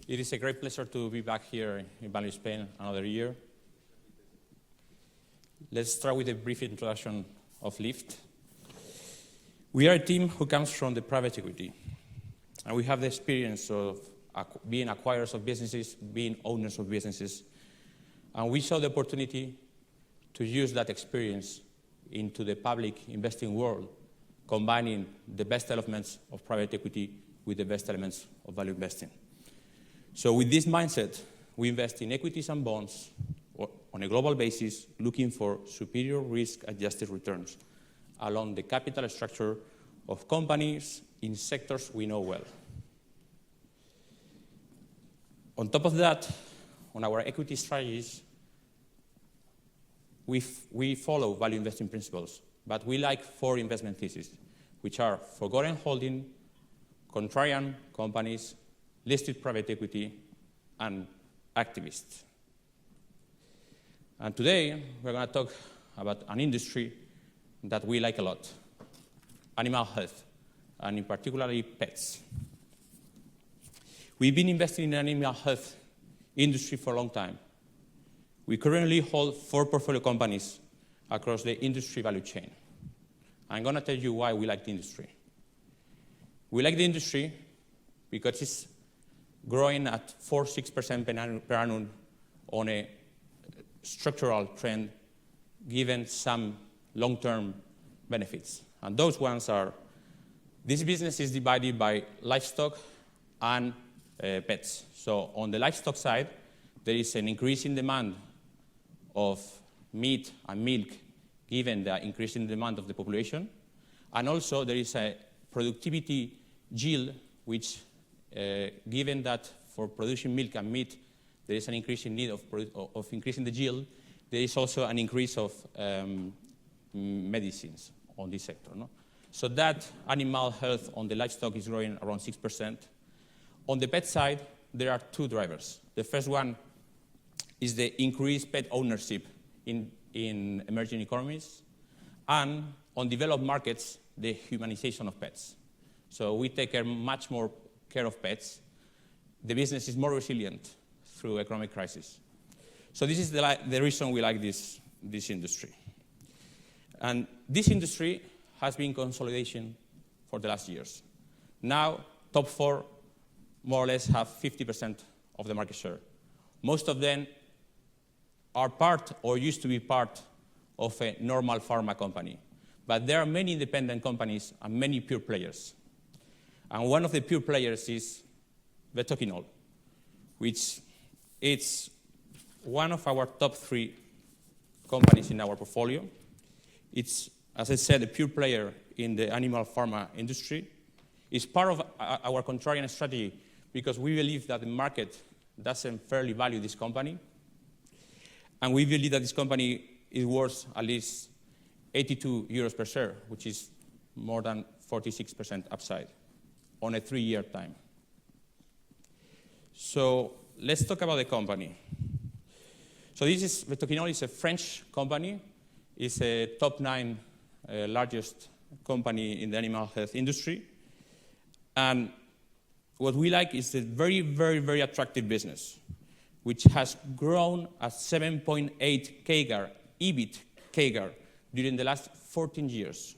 It is a great pleasure to be back here in VALUESPAIN another year. Let's start with a brief introduction of deLift. We are a team who comes from the private equity, and we have the experience of being acquirers of businesses, being owners of businesses, and we saw the opportunity to use that experience into the public investing world, combining the best elements of private equity with the best elements of value investing. So with this mindset, we invest in equities and bonds on a global basis, looking for superior risk-adjusted returns along the capital structure of companies in sectors we know well. On top of that, on our equity strategies, we follow value investing principles, but we like 4 investment theses, which are forgotten holding, contrarian companies, listed private equity, and activists. And today, we're going to talk about an industry that we like a lot, animal health, and in particularly pets. We've been investing in the animal health industry for a long time. We currently hold 4 portfolio companies across the industry value chain. I'm going to tell you why we like the industry. We like the industry because it's growing at 4-6% per annum on a structural trend, given some long-term benefits. And those ones are, this business is divided by livestock and pets. So on the livestock side, there is an increase in demand of meat and milk, given the increasing demand of the population. And also there is a productivity yield, which, given that for producing milk and meat, there is an increasing need of increasing the yield, there is also an increase of medicines on this sector. No? So that animal health on the livestock is growing around 6%. On the pet side, there are 2 drivers. The first one is the increased pet ownership in emerging economies, and on developed markets, the humanization of pets. So we take much more care of pets. The business is more resilient through economic crisis. So this is the reason we like this industry. And this industry has been consolidation for the last years. Now, top 4 more or less have 50% of the market share. Most of them are part or used to be part of a normal pharma company. But there are many independent companies and many pure players. And one of the pure players is Vetoquinol, which is one of our top 3 companies in our portfolio. It's, as I said, a pure player in the animal pharma industry. It's part of our contrarian strategy because we believe that the market doesn't fairly value this company. And we believe that this company is worth at least 82 euros per share, which is more than 46% upside on a 3-year time. So let's talk about the company. So Vetoquinol is a French company. It's a top 9 largest company in the animal health industry. And what we like is a very, very, very attractive business, which has grown at 7.8 CAGR, EBIT CAGR, during the last 14 years.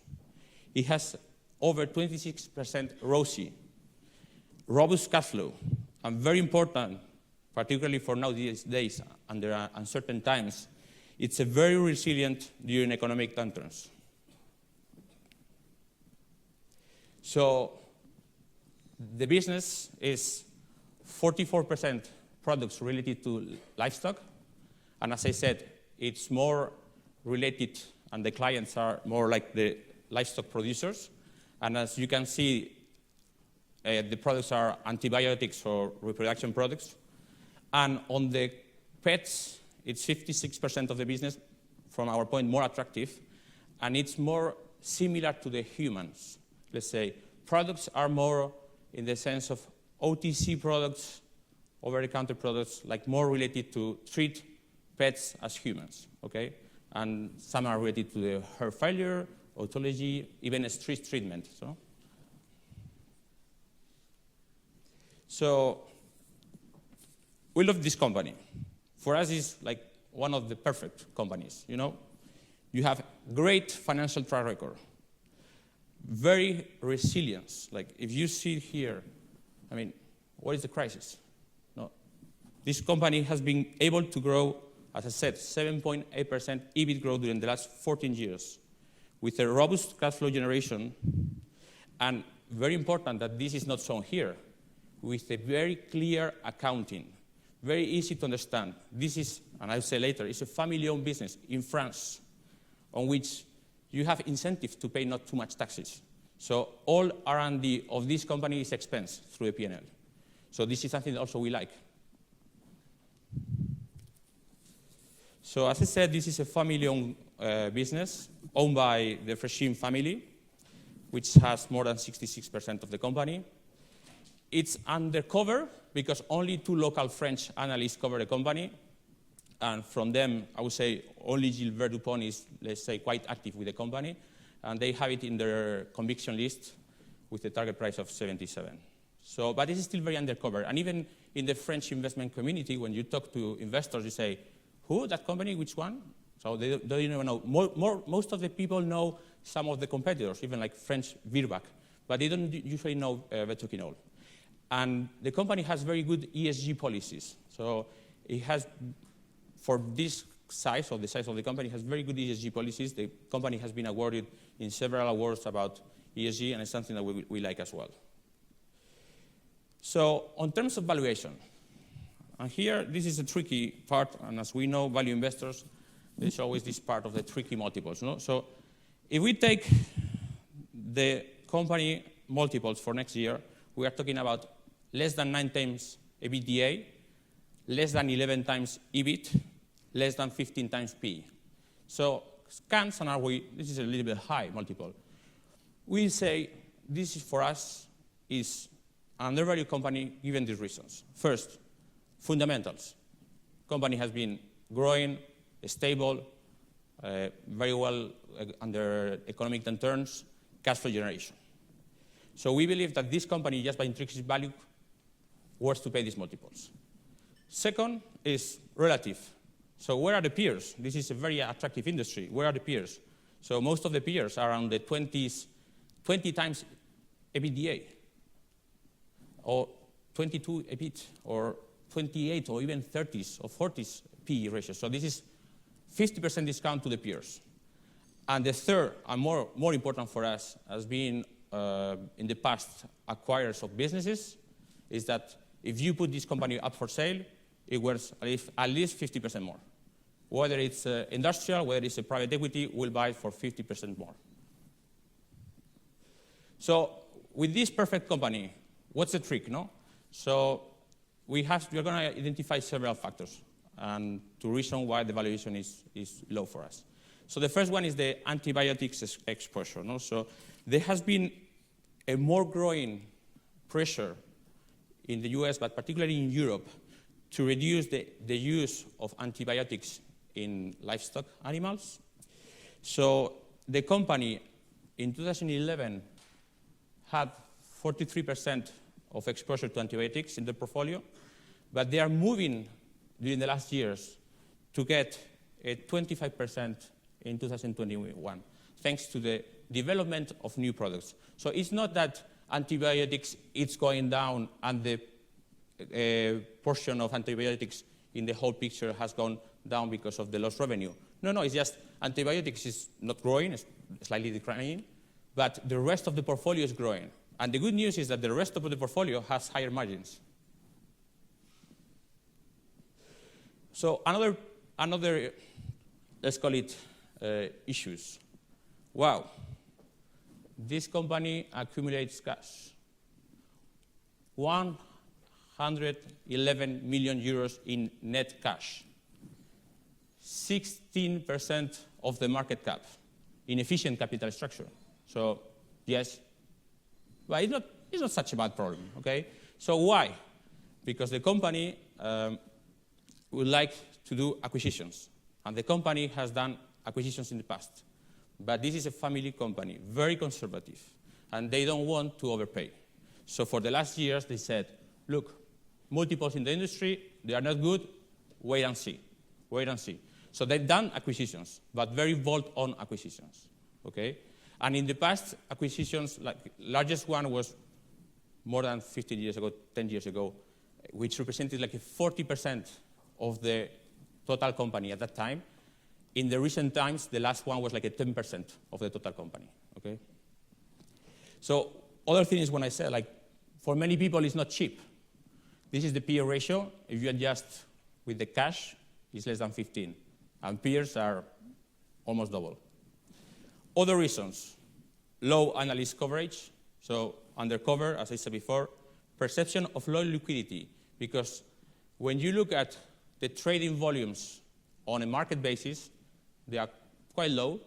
It has over 26% ROCE, robust cash flow, and very important, particularly for nowadays under uncertain times, it's a very resilient during economic downturns. So the business is 44% products related to livestock, and as I said, it's more related, and the clients are more like the livestock producers. And as you can see, the products are antibiotics or reproduction products. And on the pets, it's 56% of the business, from our point, more attractive, and it's more similar to the humans. Let's say products are more in the sense of OTC products, over-the-counter products, like more related to treat pets as humans, okay? And some are related to the heart failure, otology, even stress treatment. So we love this company. For us, it's like one of the perfect companies, you know? You have great financial track record, very resilience. Like, if you see here, I mean, what is the crisis? No. This company has been able to grow, as I said, 7.8% EBIT growth during the last 14 years, with a robust cash flow generation, and very important that this is not shown here, with a very clear accounting, very easy to understand. This is, and I'll say later, it's a family-owned business in France, on which you have incentives to pay not too much taxes. So all R&D of this company is expensed through the P&L. So this is something that also we like. So as I said, this is a family-owned business owned by the Freshim family, which has more than 66% of the company. It's undercover because only 2 local French analysts cover the company. And from them, I would say only Gilbert Dupont is, let's say, quite active with the company. And they have it in their conviction list with a target price of 77. So, but it is still very undercover. And even in the French investment community, when you talk to investors, you say, who, that company, which one? So they don't even know. Most of the people know some of the competitors, even like French Virbac, but they don't usually know Vetoquinol. And the company has very good ESG policies. So it has, for this size, or the size of the company, has very good ESG policies. The company has been awarded in several awards about ESG, and it's something that we like as well. So on terms of valuation, and here, this is a tricky part, and as we know, value investors, there's always this part of the tricky multiples. No? So if we take the company multiples for next year, we are talking about less than 9 times EBITDA, less than 11 times EBIT, less than 15 times PE. So scans and ROE, this is a little bit high multiple. We say this is, for us, is an undervalued company given these reasons. First, fundamentals. Company has been growing, stable, very well under economic downturns, cash flow generation. So we believe that this company, just by intrinsic value, worth to pay these multiples. Second is relative. So where are the peers? This is a very attractive industry. Where are the peers? So most of the peers are around the 20 times EBITDA, or 22 EBIT, or 28, or even 30s or 40s PE ratio. So this is 50% discount to the peers. And the third, and more important for us, as being in the past acquirers of businesses, is that if you put this company up for sale, it worth at least 50% more. Whether it's industrial, whether it's a private equity, we'll buy it for 50% more. So with this perfect company, what's the trick, no? So we're going to identify several factors and to reason why the valuation is low for us. So the first one is the antibiotics exposure. No? So there has been a more growing pressure in the US, but particularly in Europe, to reduce the use of antibiotics in livestock animals. So the company in 2011 had 43% of exposure to antibiotics in the portfolio, but they are moving during the last years to get a 25% in 2021, thanks to the development of new products. So it's not that antibiotics is going down and the portion of antibiotics in the whole picture has gone down because of the lost revenue. No, it's just antibiotics is not growing, it's slightly declining, but the rest of the portfolio is growing. And the good news is that the rest of the portfolio has higher margins. So another let's call it issues. Wow, this company accumulates cash. 111 million euros in net cash. 16% of the market cap, inefficient capital structure. So yes, but it's not such a bad problem, okay? So why? Because the company would like to do acquisitions, and the company has done acquisitions in the past. But this is a family company, very conservative, and they don't want to overpay. So for the last years, they said, look, multiples in the industry they are not good, wait and see. Wait and see. So they've done acquisitions, but very bolt-on acquisitions, okay? And in the past, acquisitions, like largest one was more than 15 years ago, 10 years ago, which represented like 40% of the total company at that time. In the recent times, the last one was like 10% of the total company, okay? So other thing is when I said, like, for many people, it's not cheap. This is the PE ratio. If you adjust with the cash, it's less than 15. And peers are almost double. Other reasons, low analyst coverage. So undercover, as I said before, perception of low liquidity. Because when you look at the trading volumes on a market basis, they are quite low.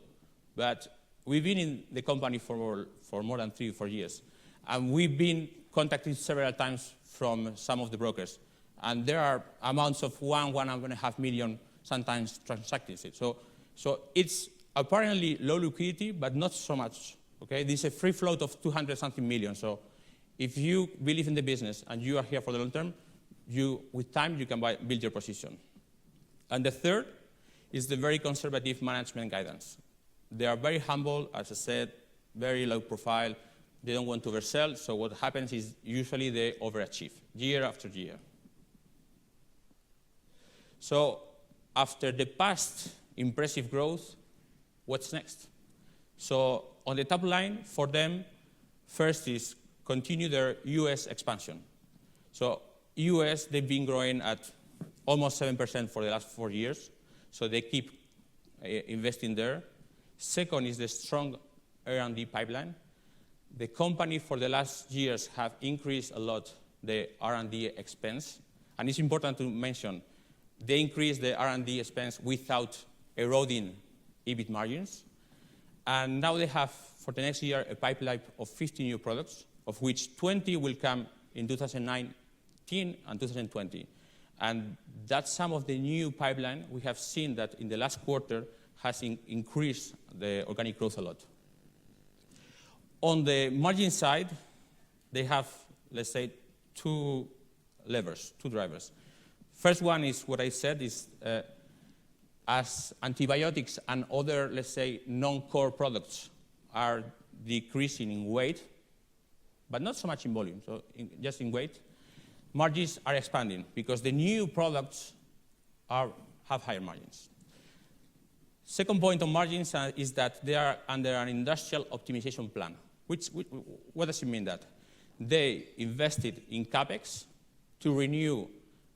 But we've been in the company for more than 3 or 4 years. And we've been contacted several times from some of the brokers. And there are amounts of 1.5 million sometimes transacting it. So it's apparently low liquidity, but not so much. Okay, this is a free float of 200-something million. So if you believe in the business and you are here for the long term, with time you can build your position. And the third is the very conservative management guidance. They are very humble, as I said, very low profile. They don't want to oversell. So what happens is usually they overachieve year after year. So after the past impressive growth, what's next? So on the top line for them, first is continue their US expansion. So US, they've been growing at almost 7% for the last 4 years. So they keep investing there. Second is the strong R&D pipeline. The company for the last years have increased a lot the R&D expense. And it's important to mention, they increased the R&D expense without eroding EBIT margins. And now they have, for the next year, a pipeline of 50 new products, of which 20 will come in 2019 and 2020. And that's some of the new pipeline. We have seen that in the last quarter has increased the organic growth a lot. On the margin side, they have, let's say, 2 levers, 2 drivers. First one is what I said is as antibiotics and other, let's say, non-core products are decreasing in weight, but not so much in volume, so just in weight, margins are expanding because the new products have higher margins. Second point on margins is that they are under an industrial optimization plan. What does it mean that? They invested in CapEx to renew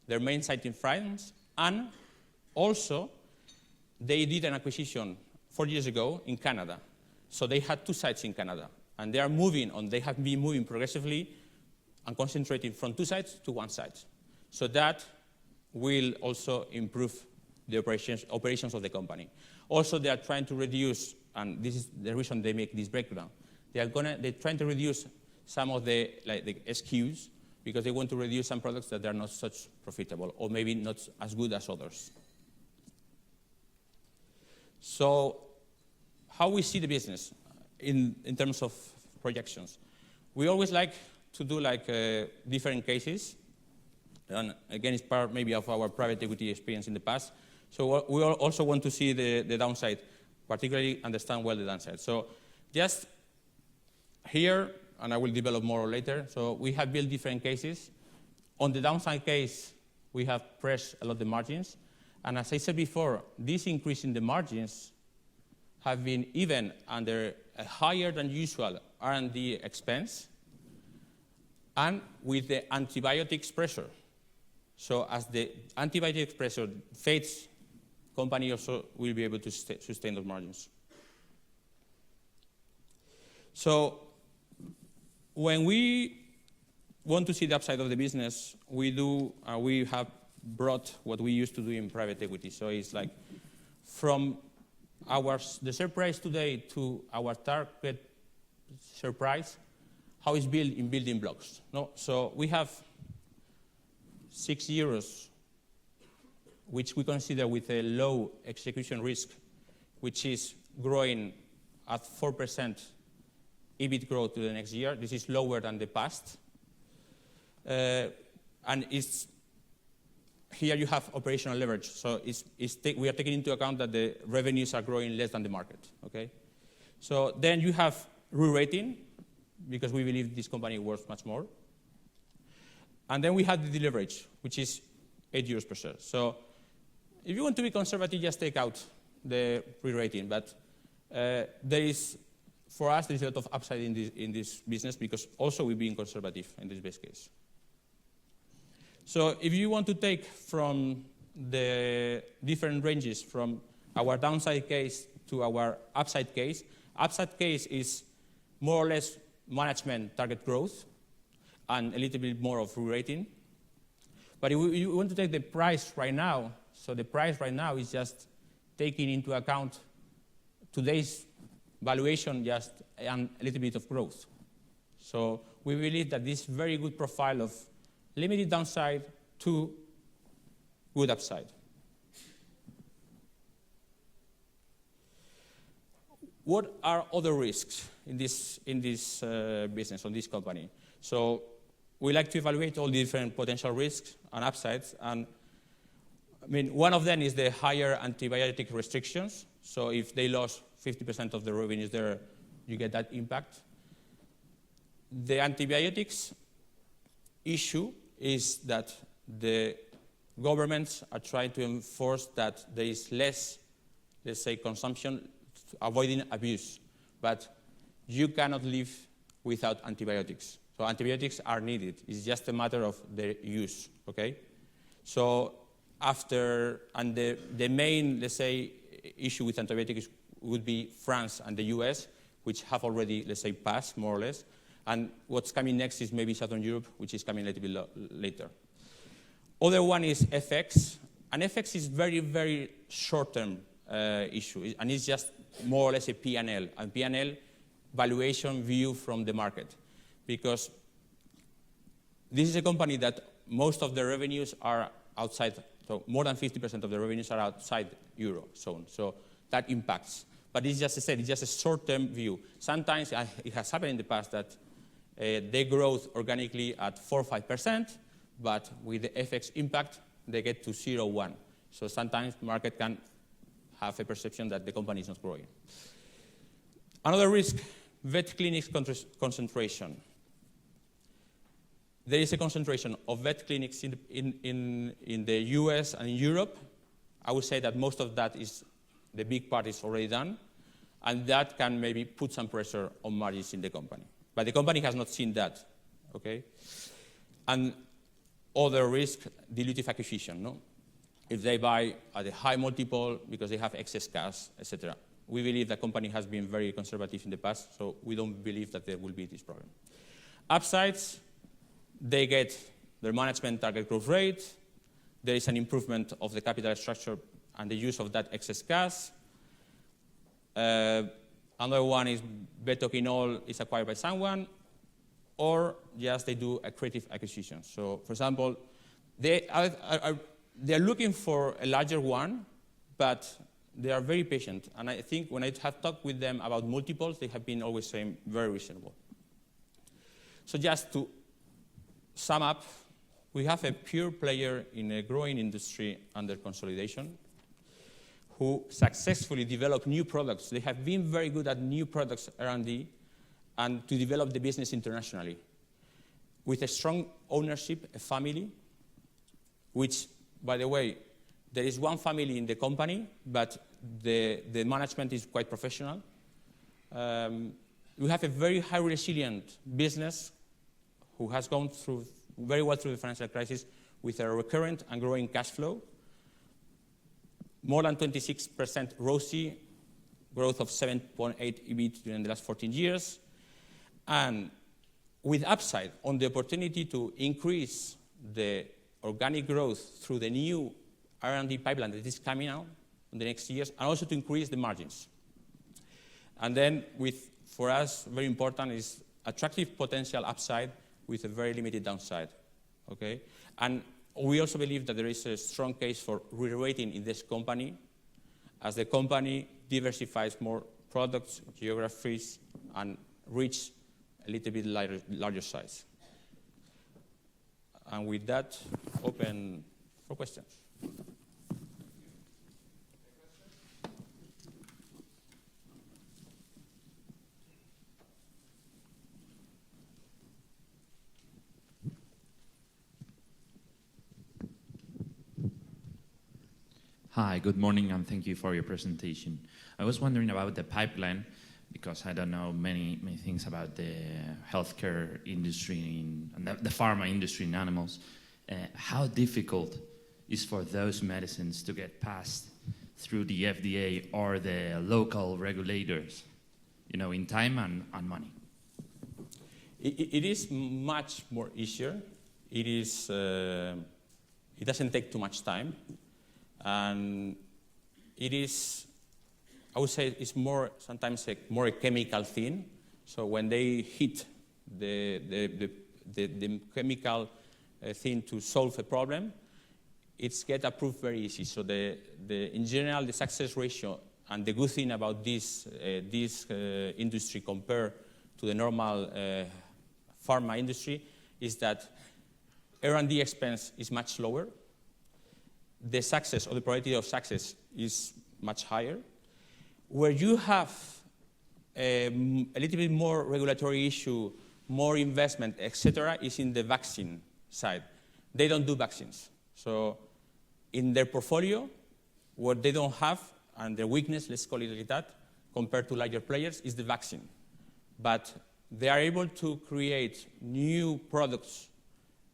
their main site in France, and also they did an acquisition 4 years ago in Canada. So they had 2 sites in Canada, and they are moving on. They have been moving progressively and concentrating from 2 sites to 1 site. So that will also improve the operations of the company. Also, they are trying to reduce, and this is the reason they make this breakdown. They're trying to reduce some of the SKUs because they want to reduce some products that are not such profitable or maybe not as good as others. So how we see the business in terms of projections. We always like to do different cases. And again, it's part maybe of our private equity experience in the past. So we also want to see the downside, particularly understand well the downside. So just here, and I will develop more later, so we have built different cases. On the downside case, we have pressed a lot the margins. And as I said before, this increase in the margins have been even under a higher than usual R&D expense and with the antibiotics pressure. So as the antibiotics pressure fades, company also will be able to sustain those margins. So when we want to see the upside of the business, we have brought what we used to do in private equity. So it's like from the share price today to our target share price, how it's built in building blocks. No? So we have 6 euros, which we consider with a low execution risk, which is growing at 4% EBIT growth to the next year. This is lower than the past. And it's here you have operational leverage. So we are taking into account that the revenues are growing less than the market, okay? So then you have re-rating, because we believe this company worth much more. And then we have the deleverage, which is 8 euros per share. So if you want to be conservative, just take out the re-rating. But for us, there is a lot of upside in this business, because also we're being conservative in this base case. So if you want to take from the different ranges from our downside case to our upside case is more or less management target growth and a little bit more of re-rating. But if you want to take the price right now, so the price right now is just taking into account today's valuation, just and a little bit of growth. So we believe that this very good profile of limited downside to good upside. What are other risks in this business, on this company? So we like to evaluate all the different potential risks and upsides. And I mean, one of them is the higher antibiotic restrictions. So if they lost 50% of the revenues there, you get that impact. The antibiotics issue is that the governments are trying to enforce that there is less, let's say, consumption, avoiding abuse. But you cannot live without antibiotics. So antibiotics are needed. It's just a matter of their use, okay? So the main, let's say, issue with antibiotics would be France and the US, which have already, let's say, passed, more or less. And what's coming next is maybe Southern Europe, which is coming a little bit later. Other one is FX. And FX is very, very short-term issue. And it's just more or less a P&L. And P&L valuation view from the market. Because this is a company that most of the revenues are outside. So more than 50% of the revenues are outside Euro zone. So that impacts. But it's just, I said, it's just a short-term view. Sometimes it has happened in the past that they grow organically at 4 or 5%, but with the FX impact, they get to 0, 1. So sometimes the market can have a perception that the company is not growing. Another risk, vet clinics concentration. There is a concentration of vet clinics in the US and in Europe. I would say that most of that is, the big part is already done, and that can maybe put some pressure on margins in the company. But the company has not seen that, okay? And other risk, dilutive acquisition, no? If they buy at a high multiple because they have excess cash, etc. We believe the company has been very conservative in the past, so we don't believe that there will be this problem. Upsides, they get their management target growth rate. There is an improvement of the capital structure and the use of that excess cash. Another one is betoquinol is acquired by someone, or just they do a creative acquisition. So, for example, they are looking for a larger one, but they are very patient. And I think when I have talked with them about multiples, they have been always saying very reasonable. So just to sum up, we have a pure player in a growing industry under consolidation who successfully develop new products. They have been very good at new products R&D and to develop the business internationally. With a strong ownership, a family, which, by the way, there is one family in the company, but the management is quite professional. We have a very high resilient business who has gone through very well through the financial crisis with a recurrent and growing cash flow. More than 26% ROCE, growth of 7.8 EBIT during the last 14 years. And with upside on the opportunity to increase the organic growth through the new R&D pipeline that is coming out in the next years, and also to increase the margins. And then for us, very important is attractive potential upside with a very limited downside, okay? And we also believe that there is a strong case for re-rating in this company as the company diversifies more products, geographies, and reach a little bit larger size. And with that, open for questions. Hi, good morning, and thank you for your presentation. I was wondering about the pipeline, because I don't know many things about the healthcare industry and the pharma industry in animals. How difficult is for those medicines to get passed through the FDA or the local regulators, in time and money? It is much more easier. It doesn't take too much time. And it is, I would say, it's sometimes more a chemical thing. So when they hit the chemical thing to solve a problem, it's get approved very easy. So in general, the success ratio and the good thing about this industry compared to the normal pharma industry is that R&D expense is much lower. The success or the probability of success is much higher. Where you have a little bit more regulatory issue, more investment, etc., is in the vaccine side. They don't do vaccines. So in their portfolio, what they don't have, and their weakness, let's call it like that, compared to larger players, is the vaccine. But they are able to create new products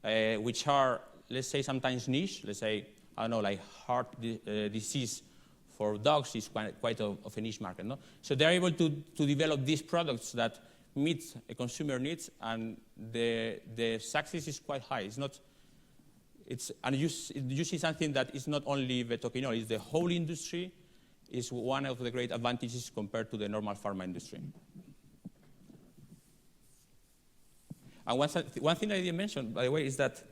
which are, let's say, sometimes niche. Let's say, I don't know, like heart disease for dogs is quite of a niche market. No? So they're able to develop these products that meet a consumer needs, and the success is quite high. And you see something that is not only vetoquinol, it's the whole industry is one of the great advantages compared to the normal pharma industry. And one thing I didn't mention, by the way, is that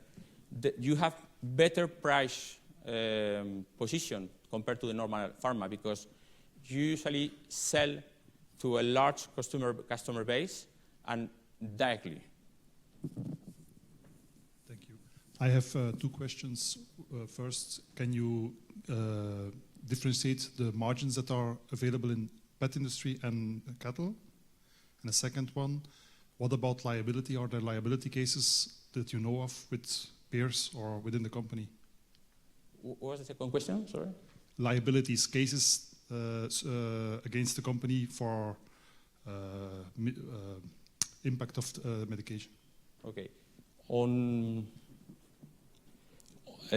you have better price position compared to the normal pharma, because you usually sell to a large customer base and directly. Thank you. I have two questions. First, can you differentiate the margins that are available in pet industry and cattle? And the second one, what about liability? Are there liability cases that you know of with peers or within the company? What was the second question? Sorry. Liabilities, cases against the company for impact of medication. Okay.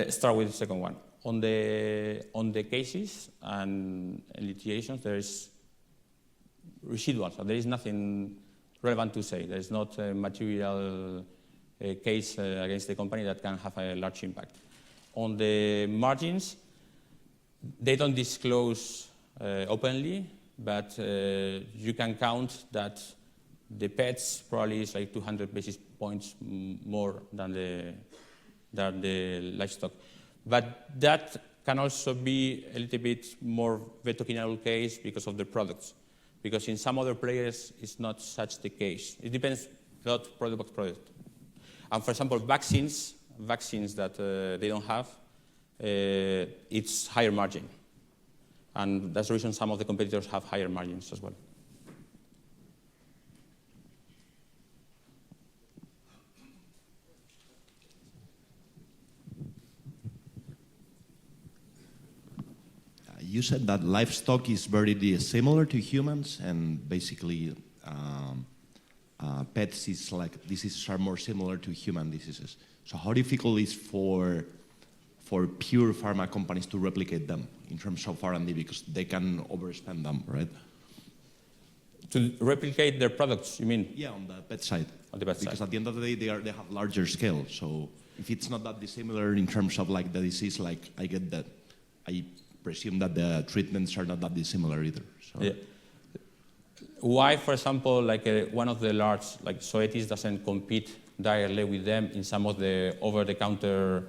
Start with the second one. On the cases and litigations, there is residual. So there is nothing relevant to say. There is not a material case against the company that can have a large impact. On the margins, they don't disclose openly, but you can count that the pets probably is like 200 basis points more than the livestock. But that can also be a little bit more vetoquinol case because of the products. Because in some other players, it's not such the case. It depends a lot product by product. And for example, vaccines that they don't have, it's higher margin. And that's the reason some of the competitors have higher margins as well. You said that livestock is very similar to humans, and basically pet diseases are more similar to human diseases. So how difficult is for pure pharma companies to replicate them in terms of R&D, because they can overspend them, right? To replicate their products, you mean? Yeah, on the pet side. On the pet because side. At the end of the day, they have larger scale. So if it's not that dissimilar in terms of like the disease, like I get that. I presume that the treatments are not that dissimilar either. So. Yeah. Why, for example, like one of the large, like Zoetis doesn't compete directly with them in some of the over-the-counter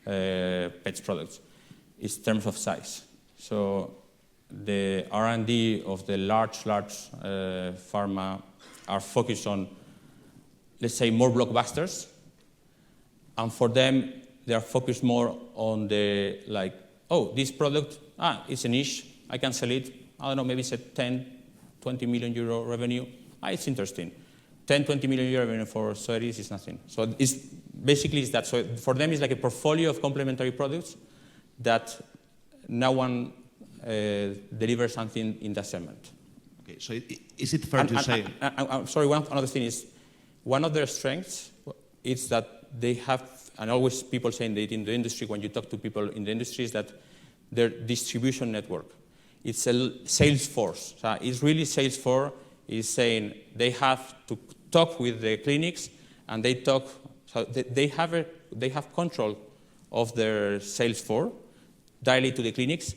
pets products? It's terms of size. So the R&D of the large pharma are focused on, let's say, more blockbusters. And for them, they are focused more on the, like, oh, this product, it's a niche, I can sell it, I don't know, maybe it's a 10, 20 million euro revenue, it's interesting. 10, 20 million euro revenue for Soeris is nothing. So it's basically it's that. So for them, it's like a portfolio of complementary products that no one delivers something in that segment. Okay, so is it fair to say? I'm sorry, another thing is, one of their strengths is that they have, and always people saying that in the industry, when you talk to people in the industry, is that their distribution network, it's a sales force. So it's really sales force is saying they have to talk with the clinics, and they talk, so they have control of their sales force, directly to the clinics,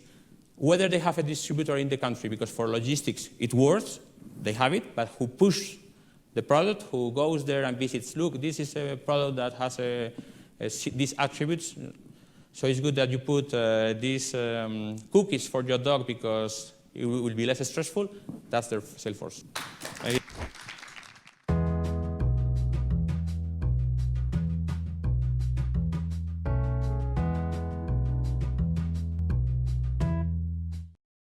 whether they have a distributor in the country, because for logistics it works, they have it, but who push the product, who goes there and visits, look, this is a product that has these attributes, so it's good that you put these cookies for your dog because it will be less stressful. That's their sales force.